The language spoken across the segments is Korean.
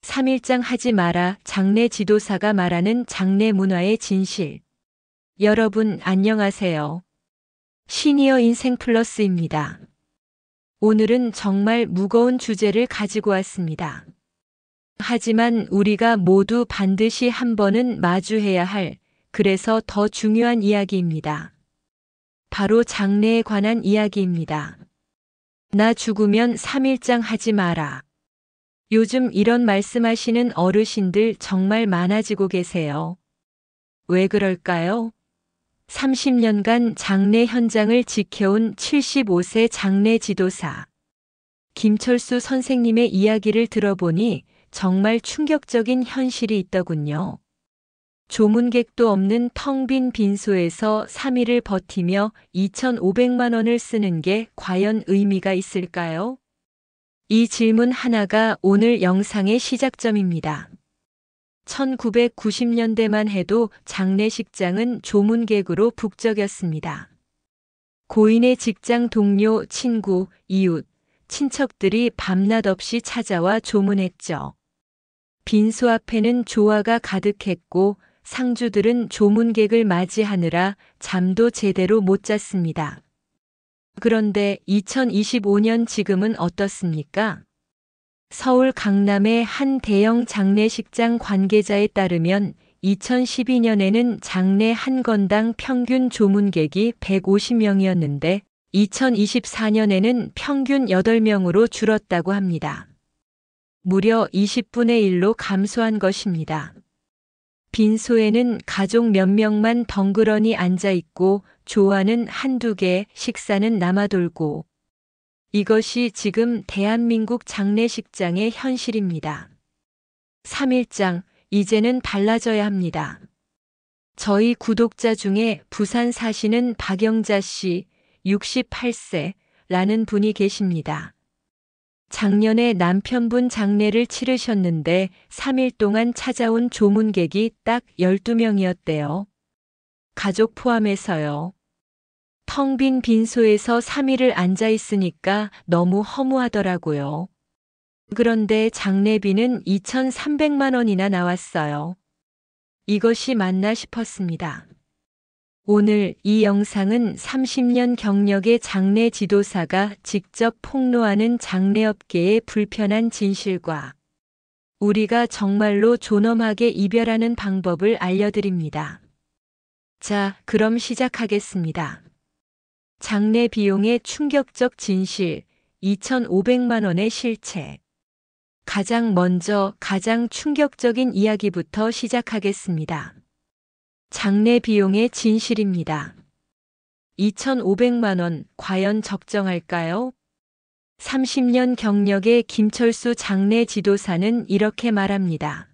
3일장 하지 마라. 장례 지도사가 말하는 장례 문화의 진실. 여러분 안녕하세요. 시니어 인생 플러스입니다. 오늘은 정말 무거운 주제를 가지고 왔습니다. 하지만 우리가 모두 반드시 한 번은 마주해야 할, 그래서 더 중요한 이야기입니다. 바로 장례에 관한 이야기입니다. 나 죽으면 3일장 하지 마라. 요즘 이런 말씀하시는 어르신들 정말 많아지고 계세요. 왜 그럴까요? 30년간 장례 현장을 지켜온 75세 장례 지도사 김철수 선생님의 이야기를 들어보니 정말 충격적인 현실이 있더군요. 조문객도 없는 텅 빈 빈소에서 3일을 버티며 2,500만 원을 쓰는 게 과연 의미가 있을까요? 이 질문 하나가 오늘 영상의 시작점입니다. 1990년대만 해도 장례식장은 조문객으로 북적였습니다. 고인의 직장 동료, 친구, 이웃, 친척들이 밤낮 없이 찾아와 조문했죠. 빈소 앞에는 조화가 가득했고 상주들은 조문객을 맞이하느라 잠도 제대로 못 잤습니다. 그런데 2025년 지금은 어떻습니까? 서울 강남의 한 대형 장례식장 관계자에 따르면 2012년에는 장례 한 건당 평균 조문객이 150명이었는데 2024년에는 평균 8명으로 줄었다고 합니다. 무려 20분의 1로 감소한 것입니다. 빈소에는 가족 몇 명만 덩그러니 앉아 있고 조화는 한두 개, 식사는 남아돌고. 이것이 지금 대한민국 장례식장의 현실입니다. 3일장, 이제는 달라져야 합니다. 저희 구독자 중에 부산 사시는 박영자 씨, 68세라는 분이 계십니다. 작년에 남편분 장례를 치르셨는데 3일 동안 찾아온 조문객이 딱 12명이었대요. 가족 포함해서요. 텅 빈 빈소에서 3일을 앉아 있으니까 너무 허무하더라고요. 그런데 장례비는 2,300만 원이나 나왔어요. 이것이 맞나 싶었습니다. 오늘 이 영상은 30년 경력의 장례 지도사가 직접 폭로하는 장례업계의 불편한 진실과 우리가 정말로 존엄하게 이별하는 방법을 알려드립니다. 자, 그럼 시작하겠습니다. 장례 비용의 충격적 진실, 2,500만 원의 실체. 가장 먼저 가장 충격적인 이야기부터 시작하겠습니다. 장례 비용의 진실입니다. 2,500만 원, 과연 적정할까요? 30년 경력의 김철수 장례 지도사는 이렇게 말합니다.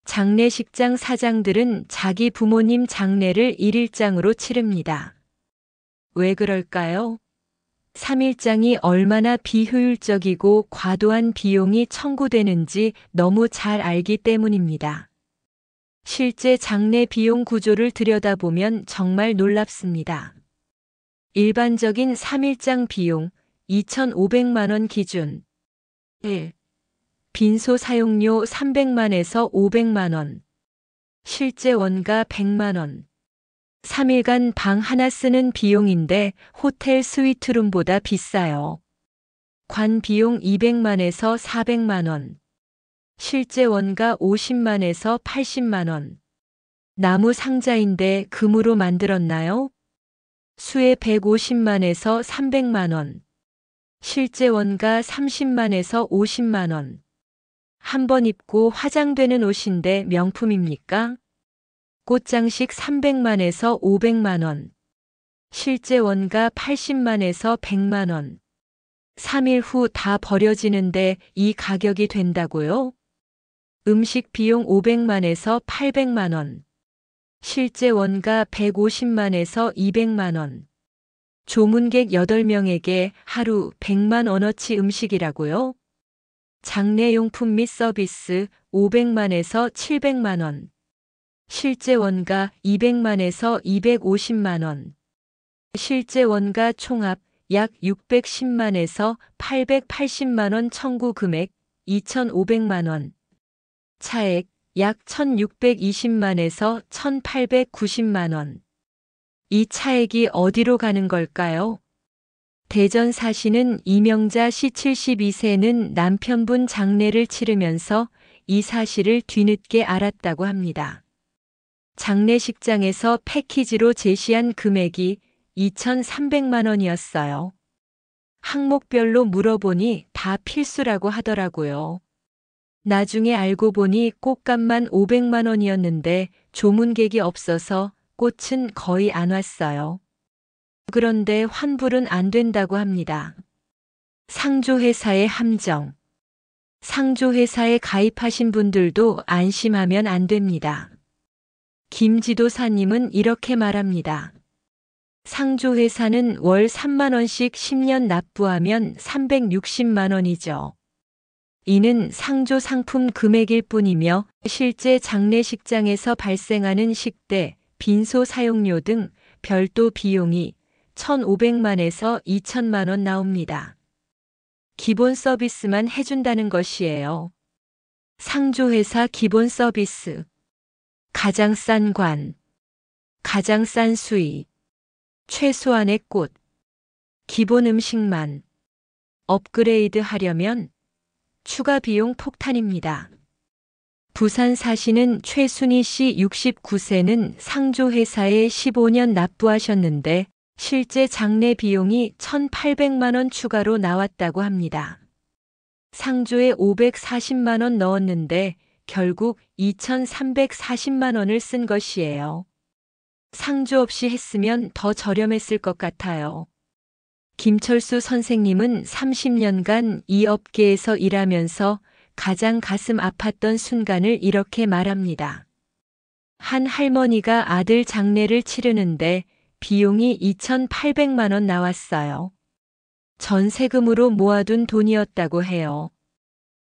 장례식장 사장들은 자기 부모님 장례를 1일장으로 치릅니다. 왜 그럴까요? 3일장이 얼마나 비효율적이고 과도한 비용이 청구되는지 너무 잘 알기 때문입니다. 실제 장례 비용 구조를 들여다보면 정말 놀랍습니다. 일반적인 3일장 비용 2,500만 원 기준 1. 빈소 사용료 300만에서 500만 원. 실제 원가 100만 원. 3일간 방 하나 쓰는 비용인데 호텔 스위트룸보다 비싸요. 관 비용 200만에서 400만 원. 실제 원가 50만에서 80만 원. 나무 상자인데 금으로 만들었나요? 수에 150만에서 300만 원. 실제 원가 30만에서 50만 원. 한 번 입고 화장되는 옷인데 명품입니까? 꽃장식 300만에서 500만 원. 실제 원가 80만에서 100만 원. 3일 후 다 버려지는데 이 가격이 된다고요? 음식 비용 500만에서 800만 원. 실제 원가 150만에서 200만 원. 조문객 8명에게 하루 100만 원어치 음식이라고요? 장례용품 및 서비스 500만에서 700만 원. 실제 원가 200만에서 250만 원. 실제 원가 총합 약 610만에서 880만 원 청구 금액 2,500만 원. 차액 약 1,620만에서 1,890만 원. 이 차액이 어디로 가는 걸까요? 대전 사시는 이명자 씨 72세는 남편분 장례를 치르면서 이 사실을 뒤늦게 알았다고 합니다. 장례식장에서 패키지로 제시한 금액이 2,300만 원이었어요. 항목별로 물어보니 다 필수라고 하더라고요. 나중에 알고 보니 꽃값만 500만 원이었는데 조문객이 없어서 꽃은 거의 안 왔어요. 그런데 환불은 안 된다고 합니다. 상조회사의 함정. 상조회사에 가입하신 분들도 안심하면 안 됩니다. 김 지도사님은 이렇게 말합니다. 상조회사는 월 3만 원씩 10년 납부하면 360만 원이죠. 이는 상조 상품 금액일 뿐이며 실제 장례식장에서 발생하는 식대, 빈소 사용료 등 별도 비용이 1,500만에서 2천만 원 나옵니다. 기본 서비스만 해준다는 것이에요. 상조회사 기본 서비스. 가장 싼 관, 가장 싼 수의, 최소한의 꽃, 기본 음식만. 업그레이드 하려면 추가 비용 폭탄입니다. 부산 사시는 최순희 씨 69세는 상조회사에 15년 납부하셨는데 실제 장례 비용이 1,800만 원 추가로 나왔다고 합니다. 상조에 540만 원 넣었는데 결국 2,340만 원을 쓴 것이에요. 상조 없이 했으면 더 저렴했을 것 같아요. 김철수 선생님은 30년간 이 업계에서 일하면서 가장 가슴 아팠던 순간을 이렇게 말합니다. 한 할머니가 아들 장례를 치르는데 비용이 2,800만 원 나왔어요. 전세금으로 모아둔 돈이었다고 해요.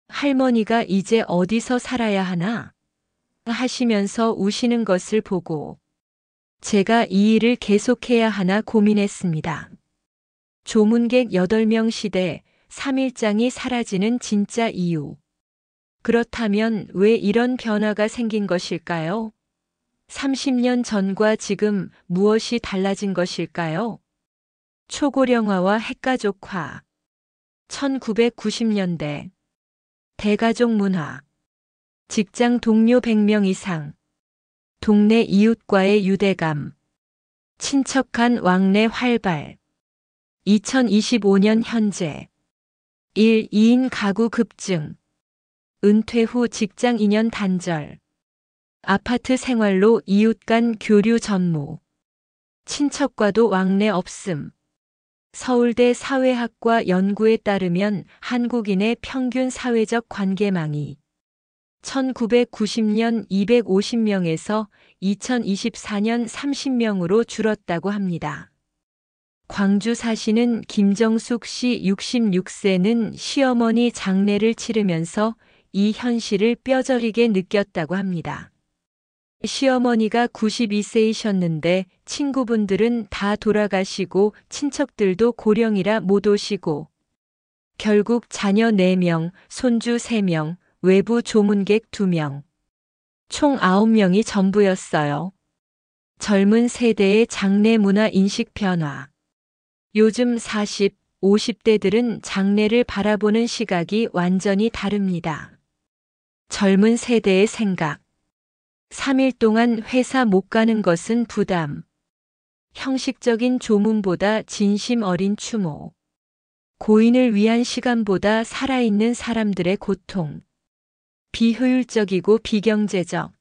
할머니가 이제 어디서 살아야 하나? 하시면서 우시는 것을 보고 제가 이 일을 계속해야 하나 고민했습니다. 조문객 8명 시대 3일장이 사라지는 진짜 이유. 그렇다면 왜 이런 변화가 생긴 것일까요? 30년 전과 지금 무엇이 달라진 것일까요? 초고령화와 핵가족화. 1990년대. 대가족 문화. 직장 동료 100명 이상. 동네 이웃과의 유대감. 친척 간 왕래 활발. 2025년 현재. 1. 2인 가구 급증. 은퇴 후 직장 인연 단절. 아파트 생활로 이웃 간 교류 전무. 친척과도 왕래 없음. 서울대 사회학과 연구에 따르면 한국인의 평균 사회적 관계망이 1990년 250명에서 2024년 30명으로 줄었다고 합니다. 광주 사시는 김정숙 씨 66세는 시어머니 장례를 치르면서 이 현실을 뼈저리게 느꼈다고 합니다. 시어머니가 92세이셨는데 친구분들은 다 돌아가시고 친척들도 고령이라 못 오시고 결국 자녀 4명, 손주 3명, 외부 조문객 2명. 총 9명이 전부였어요. 젊은 세대의 장례 문화 인식 변화. 요즘 40, 50대들은 장례를 바라보는 시각이 완전히 다릅니다. 젊은 세대의 생각. 3일 동안 회사 못 가는 것은 부담. 형식적인 조문보다 진심 어린 추모. 고인을 위한 시간보다 살아있는 사람들의 고통. 비효율적이고 비경제적.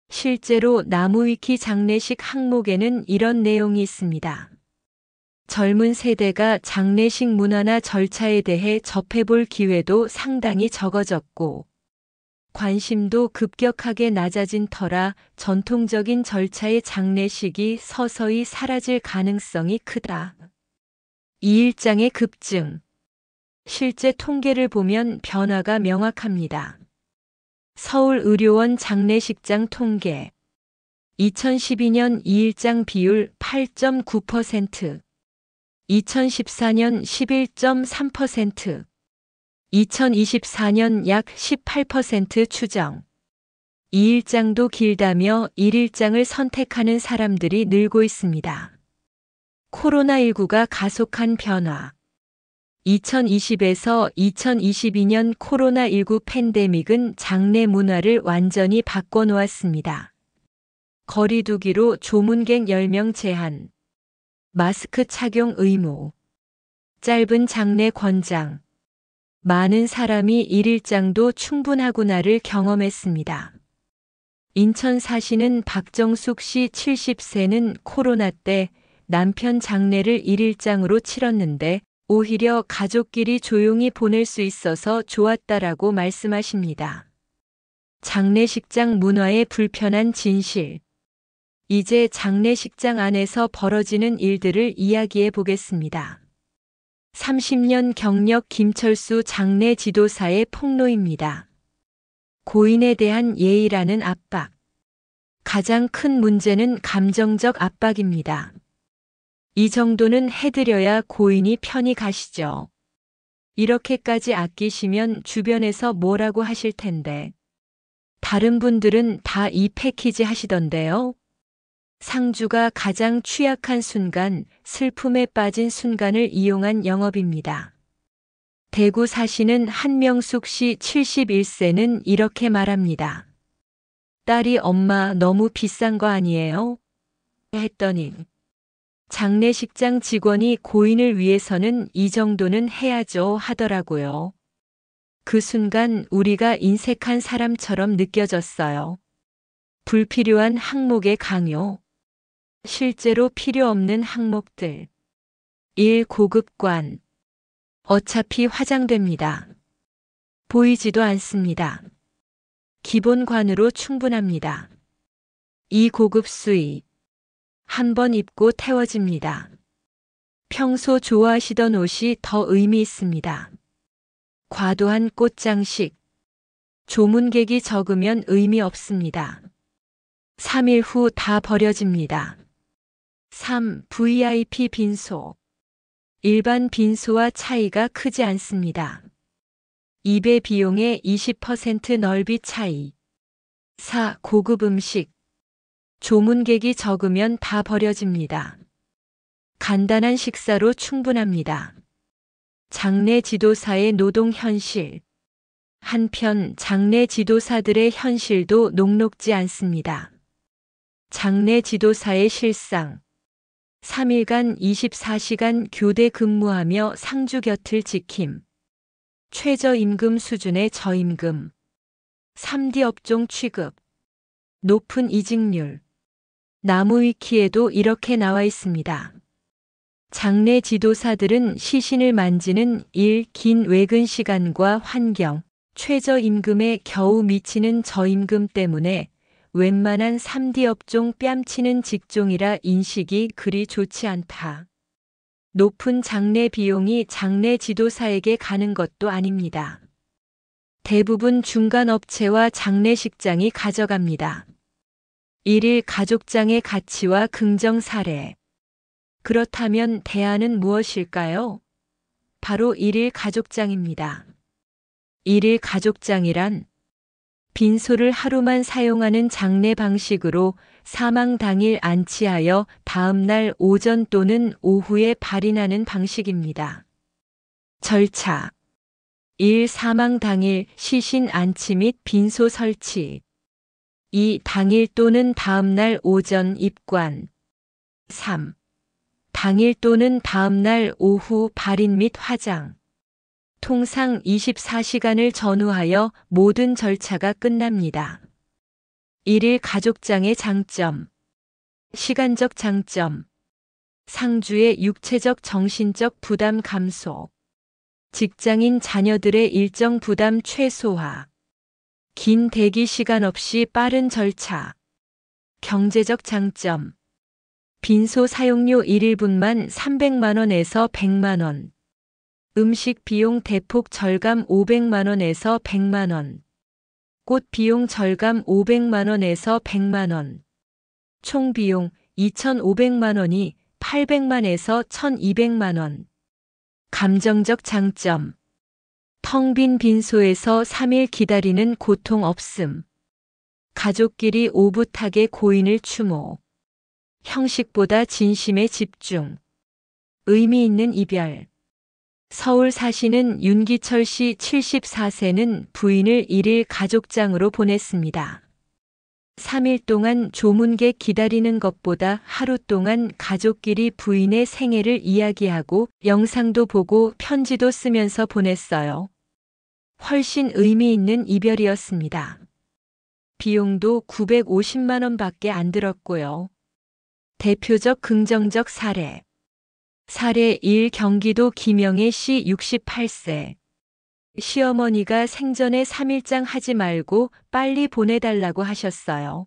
실제로 나무위키 장례식 항목에는 이런 내용이 있습니다. 젊은 세대가 장례식 문화나 절차에 대해 접해볼 기회도 상당히 적어졌고 관심도 급격하게 낮아진 터라 전통적인 절차의 장례식이 서서히 사라질 가능성이 크다. 이 일장의 급증. 실제 통계를 보면 변화가 명확합니다. 서울의료원 장례식장 통계. 2012년 이일장 비율 8.9%, 2014년 11.3%, 2024년 약 18% 추정. 2일장도 길다며 1일장을 선택하는 사람들이 늘고 있습니다. 코로나19가 가속한 변화. 2020에서 2022년 코로나19 팬데믹은 장내 문화를 완전히 바꿔놓았습니다. 거리두기로 조문객 10명 제한, 마스크 착용 의무, 짧은 장내 권장, 많은 사람이 1일장도 충분하구나를 경험했습니다. 인천 사시는 박정숙 씨 70세는 코로나 때 남편 장례를 1일장으로 치렀는데 오히려 가족끼리 조용히 보낼 수 있어서 좋았다라고 말씀하십니다. 장례식장 문화의 불편한 진실. 이제 장례식장 안에서 벌어지는 일들을 이야기해 보겠습니다. 30년 경력 김철수 장례 지도사의 폭로입니다. 고인에 대한 예의라는 압박. 가장 큰 문제는 감정적 압박입니다. 이 정도는 해드려야 고인이 편히 가시죠. 이렇게까지 아끼시면 주변에서 뭐라고 하실 텐데. 다른 분들은 다 이 패키지 하시던데요. 상주가 가장 취약한 순간, 슬픔에 빠진 순간을 이용한 영업입니다. 대구 사시는 한명숙 씨 71세는 이렇게 말합니다. 딸이 엄마 너무 비싼 거 아니에요? 했더니 장례식장 직원이 고인을 위해서는 이 정도는 해야죠 하더라고요. 그 순간 우리가 인색한 사람처럼 느껴졌어요. 불필요한 항목의 강요. 실제로 필요 없는 항목들. 1. 고급관. 어차피 화장됩니다. 보이지도 않습니다. 기본관으로 충분합니다. 2. 고급 수의. 한 번 입고 태워집니다. 평소 좋아하시던 옷이 더 의미 있습니다. 과도한 꽃장식. 조문객이 적으면 의미 없습니다. 3일 후 다 버려집니다. 3. VIP 빈소. 일반 빈소와 차이가 크지 않습니다. 2배 비용의 20% 넓이 차이. 4. 고급 음식. 조문객이 적으면 다 버려집니다. 간단한 식사로 충분합니다. 장례 지도사의 노동 현실. 한편 장례 지도사들의 현실도 녹록지 않습니다. 장례 지도사의 실상. 3일간 24시간 교대 근무하며 상주 곁을 지킴. 최저임금 수준의 저임금. 3D 업종 취급. 높은 이직률. 나무위키에도 이렇게 나와 있습니다. 장례 지도사들은 시신을 만지는 일, 긴 외근 시간과 환경, 최저임금에 겨우 미치는 저임금 때문에 웬만한 3D 업종 뺨치는 직종이라 인식이 그리 좋지 않다. 높은 장례 비용이 장례 지도사에게 가는 것도 아닙니다. 대부분 중간 업체와 장례식장이 가져갑니다. 1일 가족장의 가치와 긍정 사례. 그렇다면 대안은 무엇일까요? 바로 1일 가족장입니다. 1일 가족장이란 빈소를 하루만 사용하는 장례 방식으로 사망 당일 안치하여 다음날 오전 또는 오후에 발인하는 방식입니다. 절차. 1. 사망 당일 시신 안치 및 빈소 설치. 2. 당일 또는 다음날 오전 입관. 3. 당일 또는 다음날 오후 발인 및 화장. 통상 24시간을 전후하여 모든 절차가 끝납니다. 1일 가족장의 장점. 시간적 장점. 상주의 육체적 정신적 부담 감소. 직장인 자녀들의 일정 부담 최소화. 긴 대기 시간 없이 빠른 절차. 경제적 장점. 빈소 사용료 1일분만 300만 원에서 100만 원. 음식 비용 대폭 절감 500만 원에서 100만 원. 꽃 비용 절감 500만 원에서 100만 원. 총 비용 2,500만 원이 800만에서 1,200만 원. 감정적 장점. 텅 빈 빈소에서 3일 기다리는 고통 없음. 가족끼리 오붓하게 고인을 추모. 형식보다 진심에 집중. 의미 있는 이별. 서울 사시는 윤기철 씨 74세는 부인을 1일 가족장으로 보냈습니다. 3일 동안 조문객 기다리는 것보다 하루 동안 가족끼리 부인의 생애를 이야기하고 영상도 보고 편지도 쓰면서 보냈어요. 훨씬 의미 있는 이별이었습니다. 비용도 950만 원밖에 안 들었고요. 대표적 긍정적 사례. 사례 1 경기도 김영애 씨 68세. 시어머니가 생전에 3일장 하지 말고 빨리 보내달라고 하셨어요.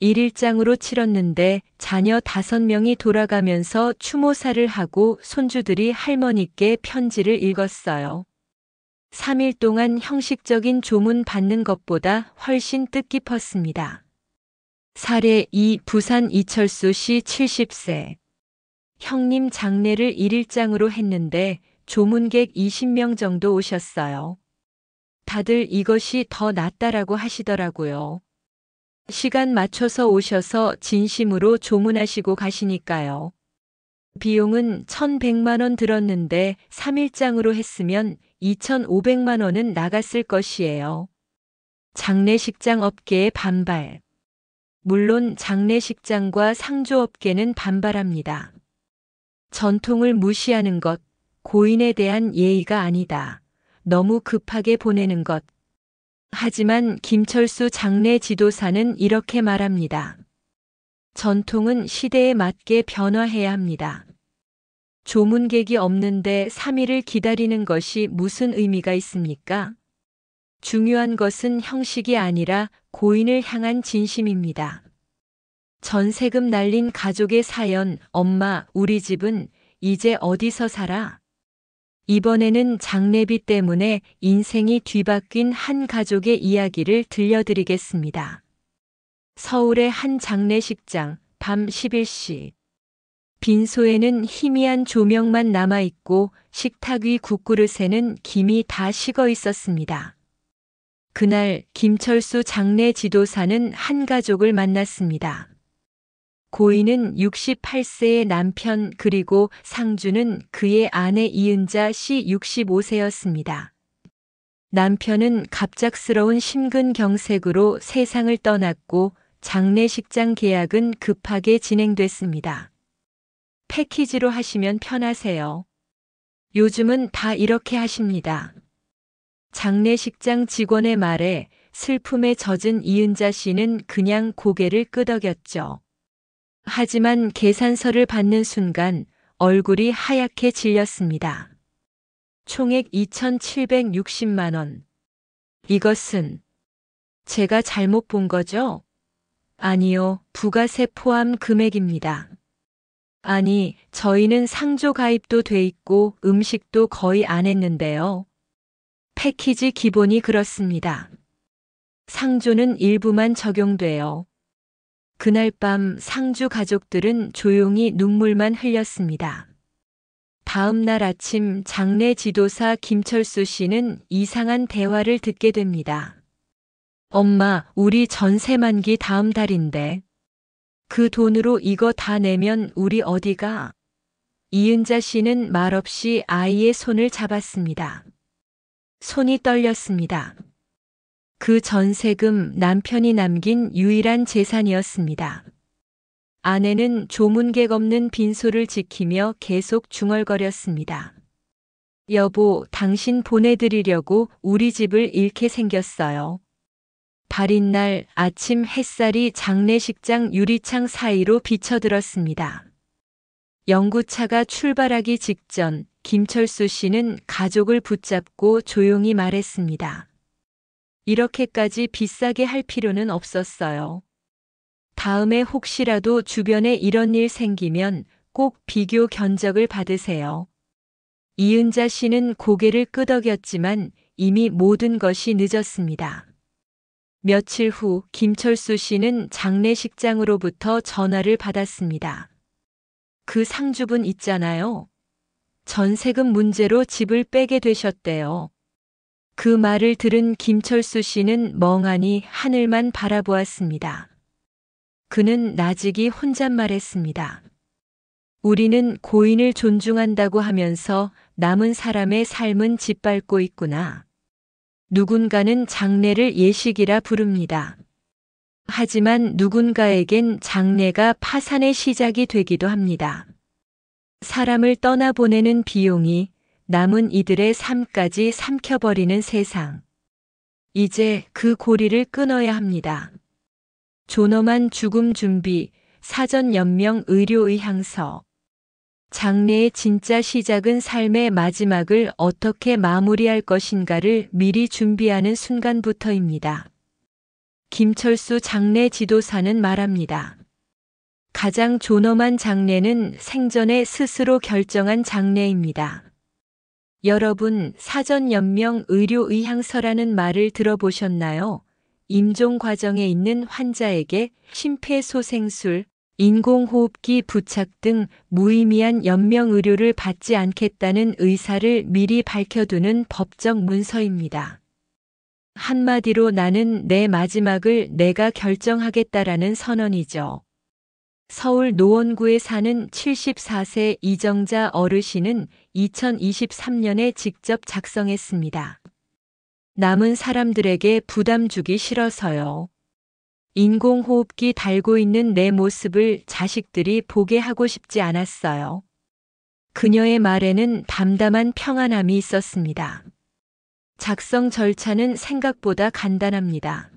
1일장으로 치렀는데 자녀 5명이 돌아가면서 추모사를 하고 손주들이 할머니께 편지를 읽었어요. 3일 동안 형식적인 조문 받는 것보다 훨씬 뜻깊었습니다. 사례 2 부산 이철수 씨 70세. 형님 장례를 1일장으로 했는데 조문객 20명 정도 오셨어요. 다들 이것이 더 낫다라고 하시더라고요. 시간 맞춰서 오셔서 진심으로 조문하시고 가시니까요. 비용은 1,100만 원 들었는데 3일장으로 했으면 2,500만 원은 나갔을 것이에요. 장례식장 업계의 반발. 물론 장례식장과 상조업계는 반발합니다. 전통을 무시하는 것, 고인에 대한 예의가 아니다. 너무 급하게 보내는 것. 하지만 김철수 장례 지도사는 이렇게 말합니다. 전통은 시대에 맞게 변화해야 합니다. 조문객이 없는데 3일을 기다리는 것이 무슨 의미가 있습니까? 중요한 것은 형식이 아니라 고인을 향한 진심입니다. 전세금 날린 가족의 사연, 엄마, 우리 집은 이제 어디서 살아? 이번에는 장례비 때문에 인생이 뒤바뀐 한 가족의 이야기를 들려드리겠습니다. 서울의 한 장례식장, 밤 11시. 빈소에는 희미한 조명만 남아있고 식탁 위 국그릇에는 김이 다 식어 있었습니다. 그날 김철수 장례 지도사는 한 가족을 만났습니다. 고인은 68세의 남편 그리고 상주는 그의 아내 이은자 씨 65세였습니다. 남편은 갑작스러운 심근경색으로 세상을 떠났고 장례식장 계약은 급하게 진행됐습니다. 패키지로 하시면 편하세요. 요즘은 다 이렇게 하십니다. 장례식장 직원의 말에 슬픔에 젖은 이은자 씨는 그냥 고개를 끄덕였죠. 하지만 계산서를 받는 순간 얼굴이 하얗게 질렸습니다. 총액 2,760만 원. 이것은 제가 잘못 본 거죠? 아니요, 부가세 포함 금액입니다. 아니, 저희는 상조 가입도 돼 있고 음식도 거의 안 했는데요. 패키지 기본이 그렇습니다. 상조는 일부만 적용돼요. 그날 밤 상주 가족들은 조용히 눈물만 흘렸습니다. 다음 날 아침 장례 지도사 김철수 씨는 이상한 대화를 듣게 됩니다. 엄마, 우리 전세 만기 다음 달인데. 그 돈으로 이거 다 내면 우리 어디 가? 이은자 씨는 말없이 아이의 손을 잡았습니다. 손이 떨렸습니다. 그 전세금 남편이 남긴 유일한 재산이었습니다. 아내는 조문객 없는 빈소를 지키며 계속 중얼거렸습니다. 여보, 당신 보내드리려고 우리 집을 잃게 생겼어요. 발인 날 아침 햇살이 장례식장 유리창 사이로 비쳐들었습니다. 영구차가 출발하기 직전 김철수 씨는 가족을 붙잡고 조용히 말했습니다. 이렇게까지 비싸게 할 필요는 없었어요. 다음에 혹시라도 주변에 이런 일 생기면 꼭 비교 견적을 받으세요. 이은자 씨는 고개를 끄덕였지만 이미 모든 것이 늦었습니다. 며칠 후 김철수 씨는 장례식장으로부터 전화를 받았습니다. 그 상주분 있잖아요. 전세금 문제로 집을 빼게 되셨대요. 그 말을 들은 김철수 씨는 멍하니 하늘만 바라보았습니다. 그는 나직이 혼잣말했습니다. 우리는 고인을 존중한다고 하면서 남은 사람의 삶은 짓밟고 있구나. 누군가는 장례를 예식이라 부릅니다. 하지만 누군가에겐 장례가 파산의 시작이 되기도 합니다. 사람을 떠나보내는 비용이 남은 이들의 삶까지 삼켜버리는 세상. 이제 그 고리를 끊어야 합니다. 존엄한 죽음 준비, 사전 연명 의료의향서. 장래의 진짜 시작은 삶의 마지막을 어떻게 마무리할 것인가를 미리 준비하는 순간부터입니다. 김철수 장례 지도사는 말합니다. 가장 존엄한 장례는 생전에 스스로 결정한 장례입니다. 여러분, 사전 연명 의료의향서라는 말을 들어보셨나요? 임종 과정에 있는 환자에게 심폐소생술, 인공호흡기 부착 등 무의미한 연명 의료를 받지 않겠다는 의사를 미리 밝혀두는 법적 문서입니다. 한마디로 나는 내 마지막을 내가 결정하겠다라는 선언이죠. 서울 노원구에 사는 74세 이정자 어르신은 2023년에 직접 작성했습니다. 남은 사람들에게 부담 주기 싫어서요. 인공호흡기 달고 있는 내 모습을 자식들이 보게 하고 싶지 않았어요. 그녀의 말에는 담담한 평안함이 있었습니다. 작성 절차는 생각보다 간단합니다.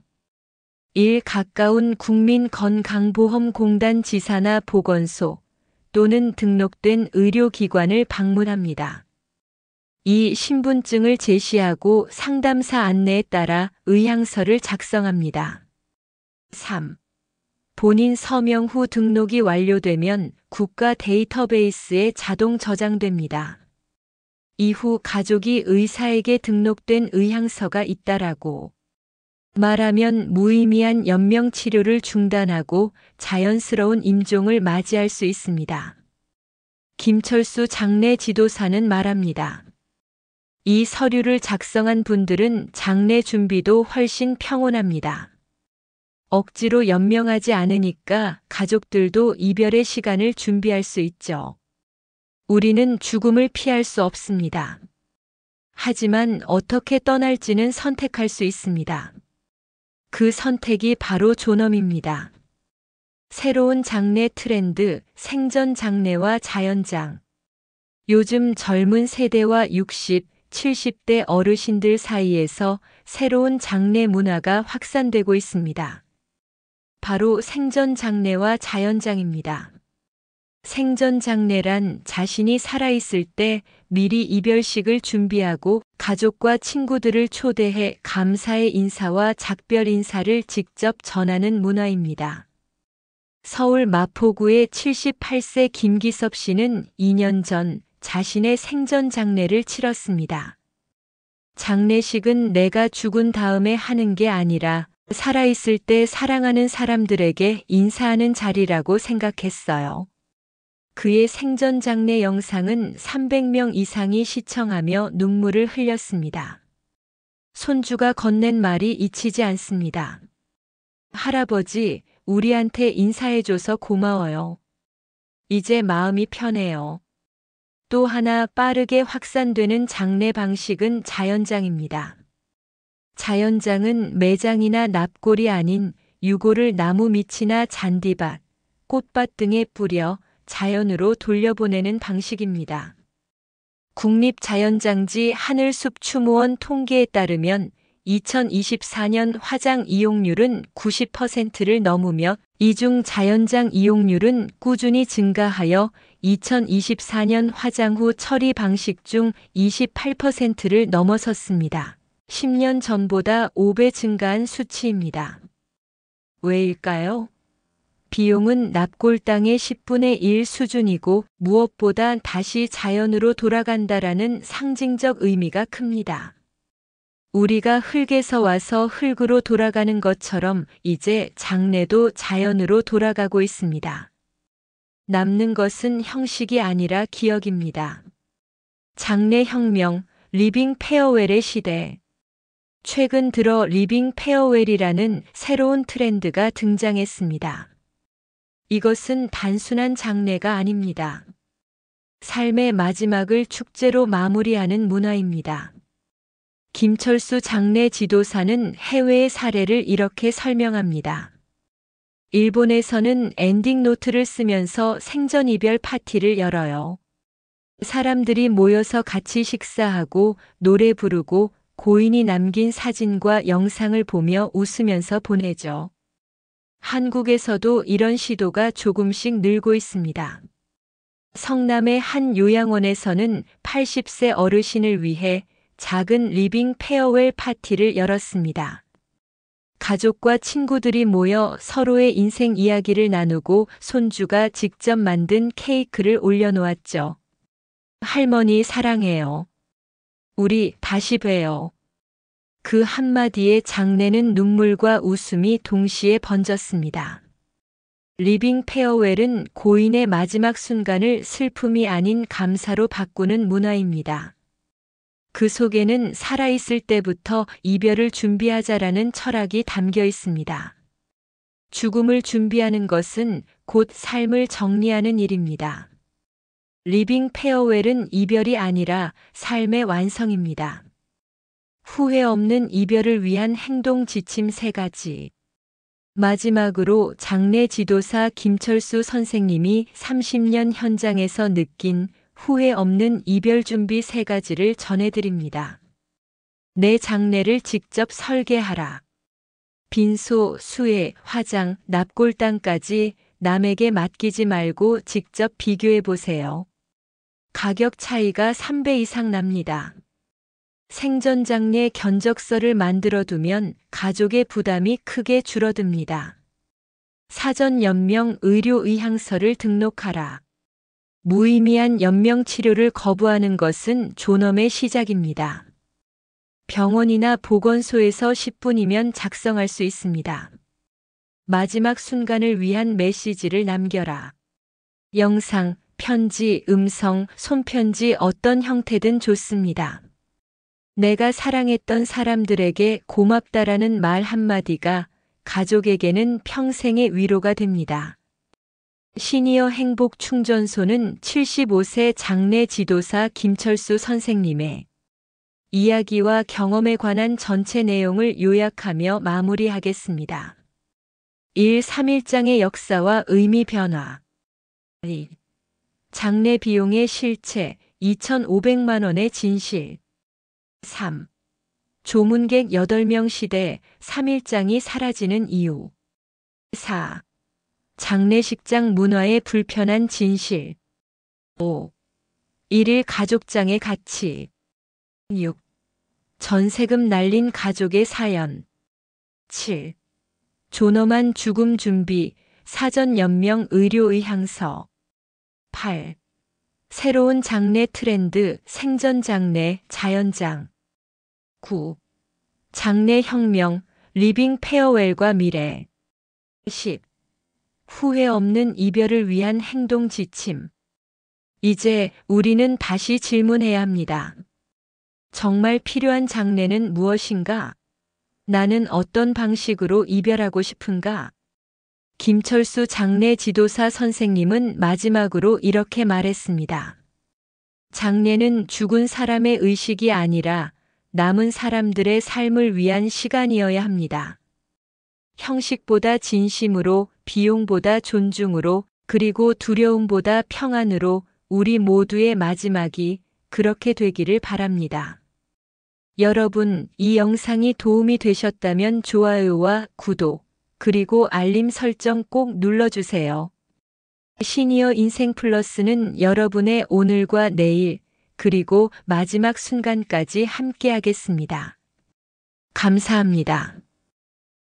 1. 가까운 국민건강보험공단 지사나 보건소 또는 등록된 의료기관을 방문합니다. 2. 신분증을 제시하고 상담사 안내에 따라 의향서를 작성합니다. 3. 본인 서명 후 등록이 완료되면 국가 데이터베이스에 자동 저장됩니다. 이후 가족이 의사에게 등록된 의향서가 있다라고 말하면 무의미한 연명 치료를 중단하고 자연스러운 임종을 맞이할 수 있습니다. 김철수 장례 지도사는 말합니다. 이 서류를 작성한 분들은 장례 준비도 훨씬 평온합니다. 억지로 연명하지 않으니까 가족들도 이별의 시간을 준비할 수 있죠. 우리는 죽음을 피할 수 없습니다. 하지만 어떻게 떠날지는 선택할 수 있습니다. 그 선택이 바로 존엄입니다. 새로운 장례 트렌드, 생전 장례와 자연장. 요즘 젊은 세대와 60, 70대 어르신들 사이에서 새로운 장례 문화가 확산되고 있습니다. 바로 생전 장례와 자연장입니다. 생전 장례란 자신이 살아있을 때 미리 이별식을 준비하고 가족과 친구들을 초대해 감사의 인사와 작별 인사를 직접 전하는 문화입니다. 서울 마포구의 78세 김기섭 씨는 2년 전 자신의 생전 장례를 치렀습니다. 장례식은 내가 죽은 다음에 하는 게 아니라 살아있을 때 사랑하는 사람들에게 인사하는 자리라고 생각했어요. 그의 생전 장례 영상은 300명 이상이 시청하며 눈물을 흘렸습니다. 손주가 건넨 말이 잊히지 않습니다. 할아버지, 우리한테 인사해줘서 고마워요. 이제 마음이 편해요. 또 하나 빠르게 확산되는 장례 방식은 자연장입니다. 자연장은 매장이나 납골이 아닌 유골을 나무 밑이나 잔디밭, 꽃밭 등에 뿌려 자연으로 돌려보내는 방식입니다. 국립자연장지 하늘숲추모원 통계에 따르면 2024년 화장 이용률은 90%를 넘으며 이중 자연장 이용률은 꾸준히 증가하여 2024년 화장 후 처리 방식 중 28%를 넘어섰습니다. 10년 전보다 5배 증가한 수치입니다. 왜일까요? 비용은 납골 땅의 10분의 1 수준이고 무엇보다 다시 자연으로 돌아간다라는 상징적 의미가 큽니다. 우리가 흙에서 와서 흙으로 돌아가는 것처럼 이제 장례도 자연으로 돌아가고 있습니다. 남는 것은 형식이 아니라 기억입니다. 장례 혁명, 리빙 페어웰의 시대. 최근 들어 리빙 페어웰이라는 새로운 트렌드가 등장했습니다. 이것은 단순한 장례가 아닙니다. 삶의 마지막을 축제로 마무리하는 문화입니다. 김철수 장례 지도사는 해외의 사례를 이렇게 설명합니다. 일본에서는 엔딩 노트를 쓰면서 생전 이별 파티를 열어요. 사람들이 모여서 같이 식사하고 노래 부르고 고인이 남긴 사진과 영상을 보며 웃으면서 보내죠. 한국에서도 이런 시도가 조금씩 늘고 있습니다. 성남의 한 요양원에서는 80세 어르신을 위해 작은 리빙 페어웰 파티를 열었습니다. 가족과 친구들이 모여 서로의 인생 이야기를 나누고 손주가 직접 만든 케이크를 올려놓았죠. 할머니 사랑해요. 우리 다시 봬요. 그 한마디에 장례는 눈물과 웃음이 동시에 번졌습니다. 리빙 페어웰은 고인의 마지막 순간을 슬픔이 아닌 감사로 바꾸는 문화입니다. 그 속에는 살아있을 때부터 이별을 준비하자라는 철학이 담겨 있습니다. 죽음을 준비하는 것은 곧 삶을 정리하는 일입니다. 리빙 페어웰은 이별이 아니라 삶의 완성입니다. 후회 없는 이별을 위한 행동 지침 3가지. 마지막으로 장례 지도사 김철수 선생님이 30년 현장에서 느낀 후회 없는 이별 준비 3가지를 전해드립니다. 내 장례를 직접 설계하라. 빈소, 수해, 화장, 납골당까지 남에게 맡기지 말고 직접 비교해 보세요. 가격 차이가 3배 이상 납니다. 생전 장례 견적서를 만들어 두면 가족의 부담이 크게 줄어듭니다. 사전 연명 의료 의향서를 등록하라. 무의미한 연명 치료를 거부하는 것은 존엄의 시작입니다. 병원이나 보건소에서 10분이면 작성할 수 있습니다. 마지막 순간을 위한 메시지를 남겨라. 영상, 편지, 음성, 손편지 어떤 형태든 좋습니다. 내가 사랑했던 사람들에게 고맙다라는 말 한마디가 가족에게는 평생의 위로가 됩니다. 시니어 행복 충전소는 75세 장례 지도사 김철수 선생님의 이야기와 경험에 관한 전체 내용을 요약하며 마무리하겠습니다. 1. 3일장의 역사와 의미 변화. 2. 장례 비용의 실체 2,500만 원의 진실. 3. 조문객 8명 시대 3일장이 사라지는 이유. 4. 장례식장 문화의 불편한 진실. 5. 1일 가족장의 가치. 6. 전세금 날린 가족의 사연. 7. 존엄한 죽음 준비, 사전 연명 의료 의향서. 8. 새로운 장례 트렌드, 생전 장례, 자연장. 9. 장례 혁명, 리빙 페어웰과 미래. 10. 후회 없는 이별을 위한 행동 지침. 이제 우리는 다시 질문해야 합니다. 정말 필요한 장례는 무엇인가? 나는 어떤 방식으로 이별하고 싶은가? 김철수 장례 지도사 선생님은 마지막으로 이렇게 말했습니다. 장례는 죽은 사람의 의식이 아니라 남은 사람들의 삶을 위한 시간이어야 합니다. 형식보다 진심으로, 비용보다 존중으로, 그리고 두려움보다 평안으로 우리 모두의 마지막이 그렇게 되기를 바랍니다. 여러분, 이 영상이 도움이 되셨다면 좋아요와 구독, 그리고 알림 설정 꼭 눌러주세요. 시니어 인생 플러스는 여러분의 오늘과 내일, 그리고 마지막 순간까지 함께하겠습니다. 감사합니다.